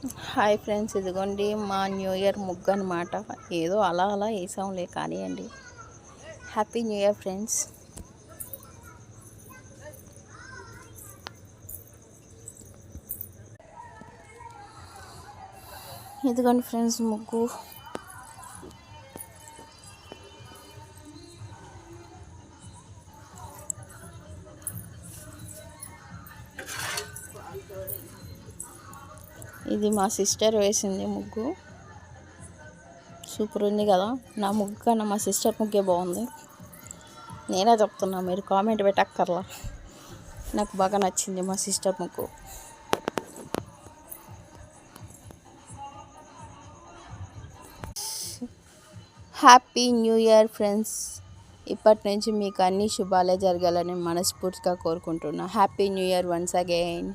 Hi friends, ఇదిగోండి మా new year ముగ్గు అనమాట. ఏదో అలా అలా వేసాంలే కానివ్వండి. Happy new year friends. ఇదిగోండి ఫ్రెండ్స్ ముగ్గు. ఇది మా సిస్టర్ వేసింది ముగ్గు. సూపర్ ఉంది కదా. నా ముగ్గు కన్నా మా సిస్టర్ ముగ్గే బాగుంది. నేనే చెప్తున్నా, మీరు కామెంట్ పెట్టక్కర్లా. నాకు బాగా నచ్చింది మా సిస్టర్ ముగ్గు. Happy new year friends. ఇప్పటి నుంచి మీకు అన్ని శుభాలే జరగాలని మనస్ఫూర్తిగా కోరుకుంటున్నా. Happy new year once again.